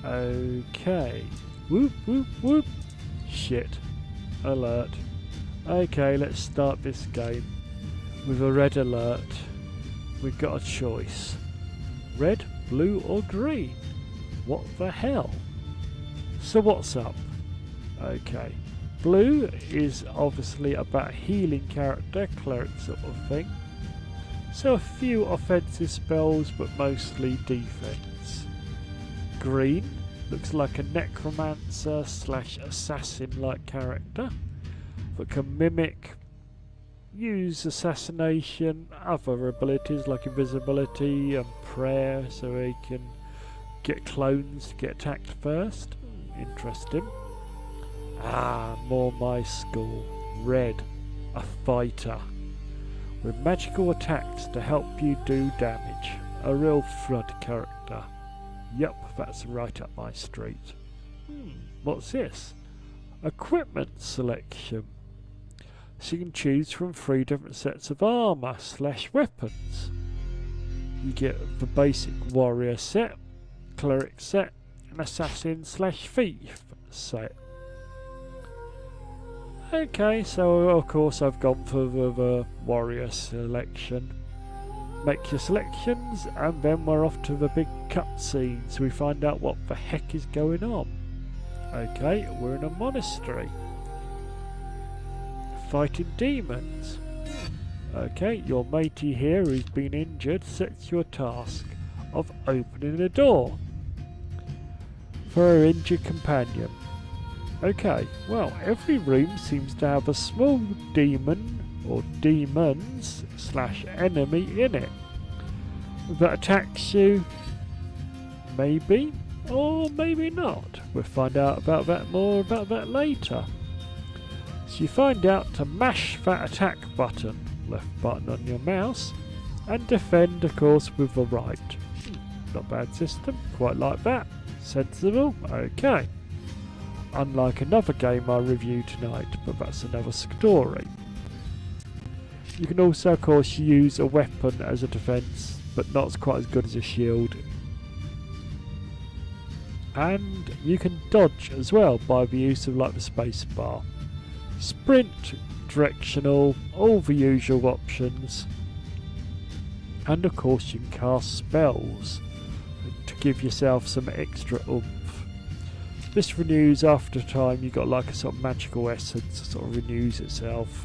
Okay. Whoop, whoop, whoop. Shit. Alert. Okay, let's start this game with a red alert. We've got a choice. Red, blue or green? What the hell? So what's up? Okay. Blue is obviously about healing character, cleric sort of thing. So a few offensive spells but mostly defense. Green looks like a necromancer slash assassin like character that can mimic, use assassination, other abilities like invisibility and prayer so he can get clones to get attacked first. Interesting. Ah, more my school. Red, a fighter with magical attacks to help you do damage. A real flood character. Yep, that's right up my street. What's this? Equipment selection. So you can choose from 3 different sets of armour / weapons. You get the basic warrior set, cleric set, and assassin / thief set. Okay, so of course I've gone for the warrior selection. Make your selections and then we're off to the big cutscene so we find out what the heck is going on. Okay, we're in a monastery. Fighting demons. Okay, your matey here who's been injured sets you a task of opening a door for her injured companion. Okay, well, every room seems to have a small demon or demons / enemy in it that attacks you, maybe, or maybe not. We'll find out about that later. So you find out to mash that attack button, left button on your mouse, and defend of course with the right. Not bad system, quite like that. Sensible, okay. Unlike another game I review tonight, but that's another story. You can also of course use a weapon as a defence, but not quite as good as a shield. And you can dodge as well by the use of like the space bar. Sprint, directional, all the usual options. And of course you can cast spells to give yourself some extra oomph. This renews after time. You got like a sort of magical essence that sort of renews itself.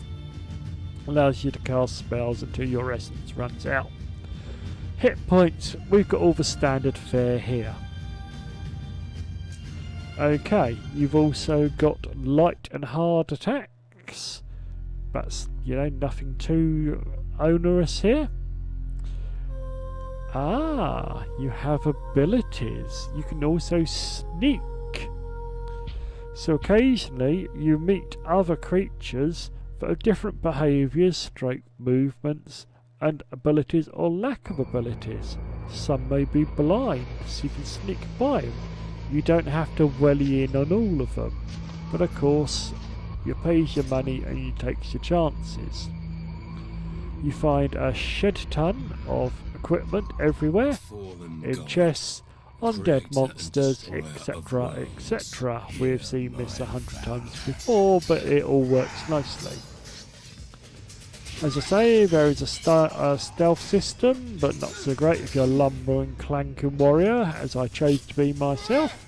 Allows you to cast spells until your essence runs out. Hit points, we've got all the standard fare here. Okay, you've also got light and hard attacks. That's, you know, nothing too onerous here. Ah, you have abilities. You can also sneak. So occasionally you meet other creatures that have different behaviours, movements and abilities or lack of abilities. Some may be blind, so you can sneak by them. You don't have to welly in on all of them, but of course you pays your money and you takes your chances. You find a shed ton of equipment everywhere, in chests, on dead monsters, etc, etc. We've seen this 100 times before, but it all works nicely. As I say, there is a stealth system, but not so great if you're a lumbering, clanking warrior, as I chose to be myself.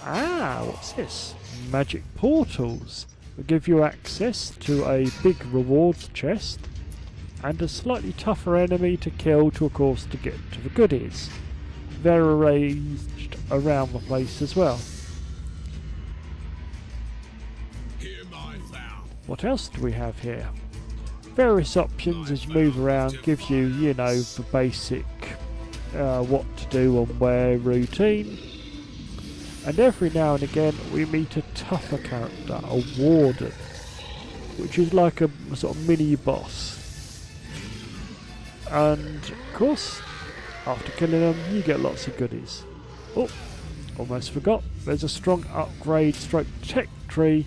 Ah, what's this? Magic portals will give you access to a big rewards chest and a slightly tougher enemy to kill to, of course, to get to the goodies. They're arranged around the place as well. What else do we have here? Various options as you move around gives you, you know, the basic what to do and where routine. And every now and again we meet a tougher character, a warden, which is like a sort of mini boss. And of course, after killing them, you get lots of goodies. Oh, almost forgot. There's a strong upgrade / tech tree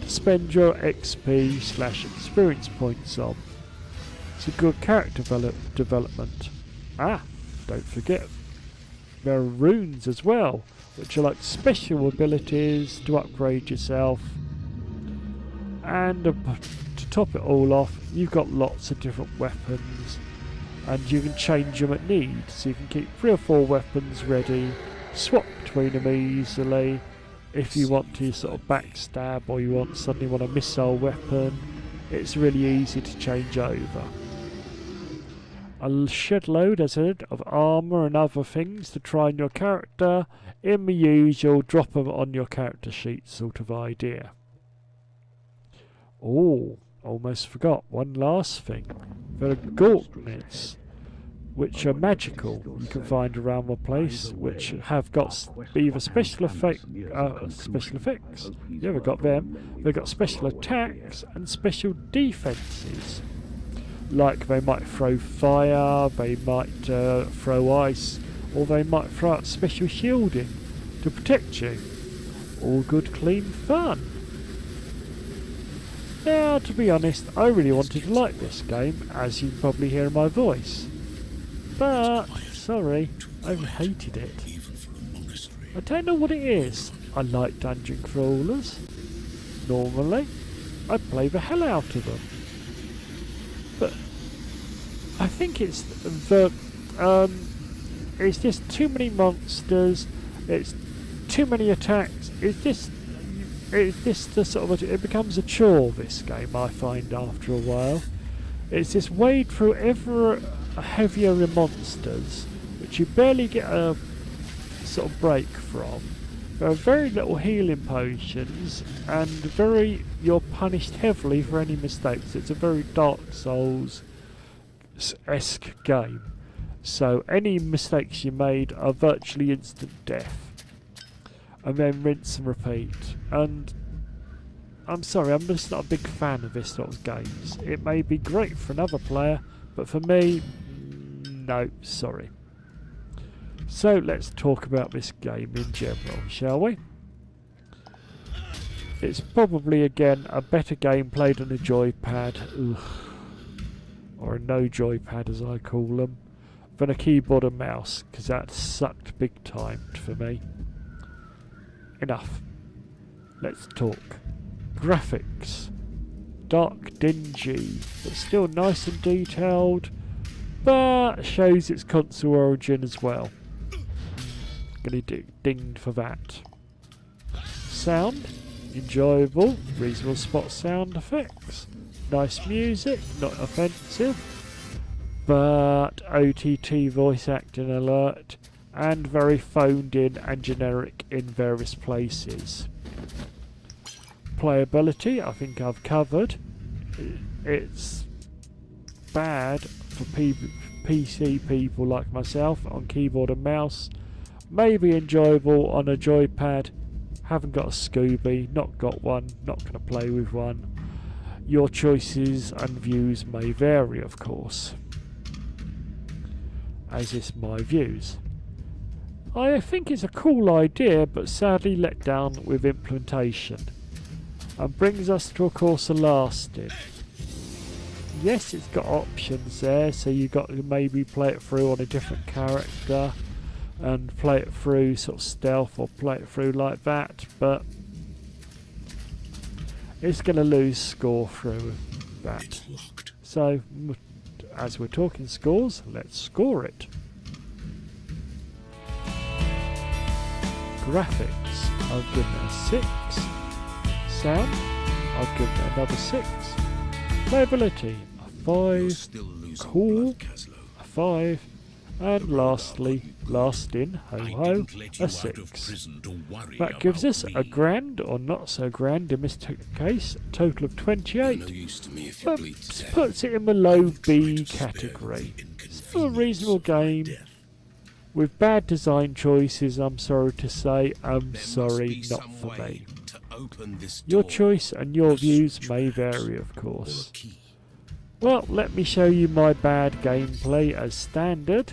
to spend your XP / experience points on. It's a good character development. Ah, don't forget. There are runes as well, which are like special abilities to upgrade yourself. And to top it all off, you've got lots of different weapons, and you can change them at need. So you can keep 3 or 4 weapons ready, swap between them easily. If you want to sort of backstab, or you suddenly want a missile weapon, it's really easy to change over. A shed load, as I said, of armour and other things to try on your character. In the usual, drop them on your character sheet sort of idea. Oh, almost forgot one last thing. There are gauntlets, which are magical. You can find around the place, which have got either special effects. You ever got them? They've got special attacks and special defences. Like they might throw fire, they might throw ice, or they might throw out special shielding to protect you. All good, clean fun. Now, to be honest, I really wanted to like this game, as you can probably hear in my voice. But, sorry, I hated it. I don't know what it is. I like dungeon crawlers. Normally, I play the hell out of them. But I think it's it's just too many monsters. It's too many attacks. It becomes a chore, this game, I find, after a while. It's just wade through ever heavier monsters, which you barely get a sort of break from. There are very little healing potions, and you're punished heavily for any mistakes. It's a very Dark Souls-esque game. So any mistakes you made are virtually instant death. And then rinse and repeat. And I'm sorry, I'm just not a big fan of this sort of games. It may be great for another player, but for me, no, sorry. So let's talk about this game in general, shall we? It's probably, again, a better game played on a joypad, or a no joypad as I call them, than a keyboard and mouse, because that sucked big time for me. Enough. Let's talk. Graphics. Dark, dingy, but still nice and detailed, but shows its console origin as well. Gonna dinged for that. Sound. Enjoyable. Reasonable spot sound effects. Nice music. Not offensive. But OTT voice acting alert. And very phoned in and generic in various places. Playability, I think I've covered. It's bad for PC people like myself on keyboard and mouse. Maybe enjoyable on a joypad. Haven't got a Scooby, not got one, not going to play with one. Your choices and views may vary, of course. As is my views. I think it's a cool idea, but sadly let down with implementation. And brings us to, of course, the lasting. Yes, it's got options there, so you got to maybe play it through on a different character and play it through sort of stealth, or play it through like that, but it's going to lose score through that. So, as we're talking scores, let's score it. Graphics, I'll give it a 6. Sound, I'll give it another 6. Playability, a 5. Cool, a 5. And lastly, lasting, ho-ho, a 6. That gives us a grand, or not so grand in this case, a total of 28. But puts it in the low B category. Still a reasonable game. With bad design choices, I'm sorry to say, I'm sorry, not for me. Your choice and your views may vary, of course. Well, let me show you my bad gameplay as standard.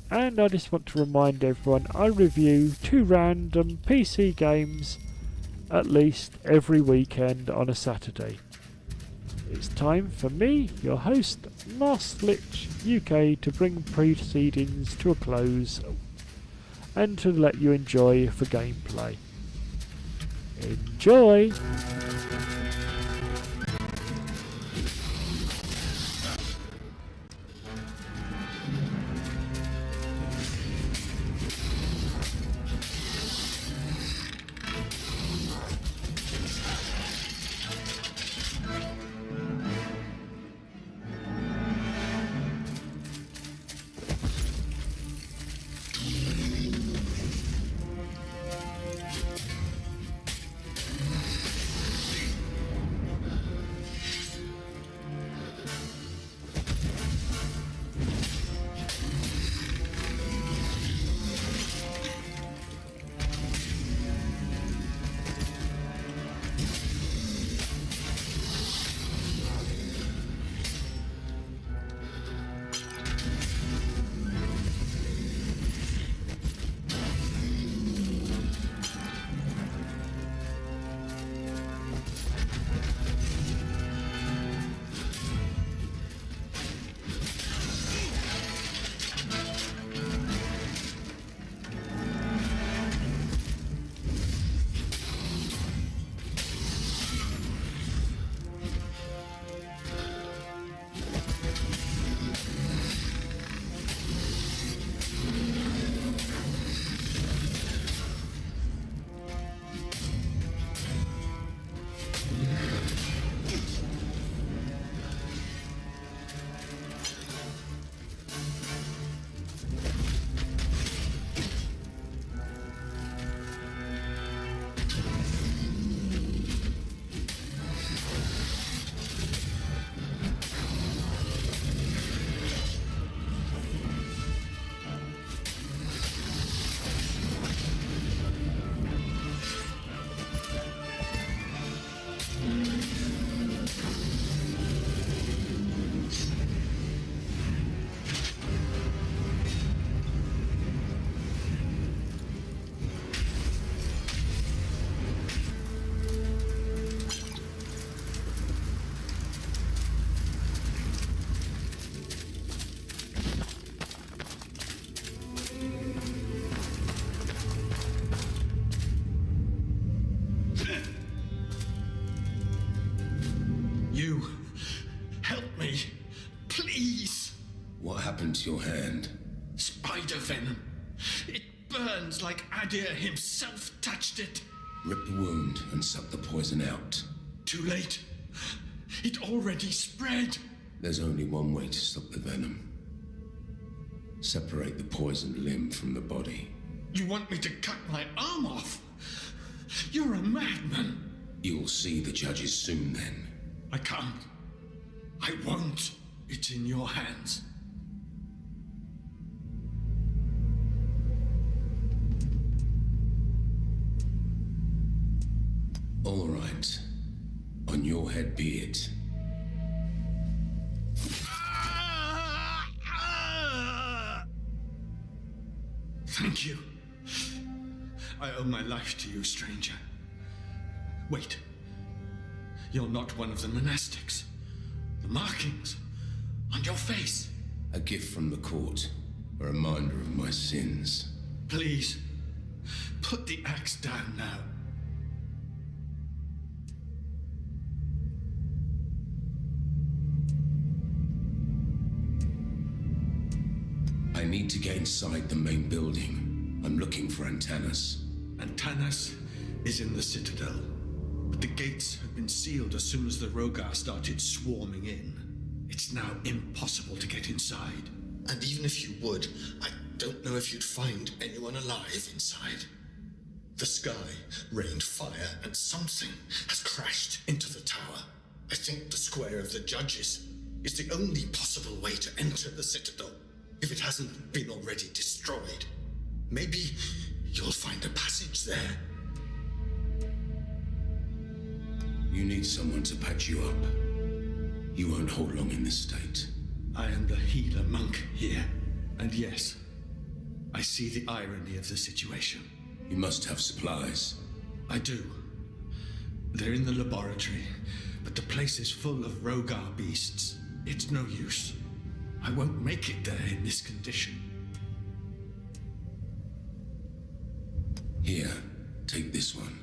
And I just want to remind everyone, I review 2 random PC games at least every weekend on a Saturday. It's time for me, your host, MasterlitchUK, to bring proceedings to a close. and to let you enjoy the gameplay. Enjoy! To your hand. Spider venom. It burns like Adir himself touched it. Rip the wound and suck the poison out. Too late. It already spread. There's only one way to stop the venom. Separate the poisoned limb from the body. You want me to cut my arm off? You're a madman. You'll see the judges soon then. I can't. I won't. It's in your hands. All right. On your head be it. Thank you. I owe my life to you, stranger. Wait. You're not one of the monastics. The markings on your face. A gift from the court. A reminder of my sins. Please, put the axe down now. I need to get inside the main building. I'm looking for Antanas. Antanas is in the Citadel, but the gates have been sealed as soon as the Rogar started swarming in. It's now impossible to get inside. And even if you would, I don't know if you'd find anyone alive inside. The sky rained fire and something has crashed into the tower. I think the Square of the Judges is the only possible way to enter the Citadel, if it hasn't been already destroyed. Maybe you'll find a passage there. You need someone to patch you up. You won't hold long in this state. I am the healer monk here, and yes, I see the irony of the situation. You must have supplies. I do. They're in the laboratory, but the place is full of Rogar beasts. It's no use. I won't make it there in this condition. Here, take this one.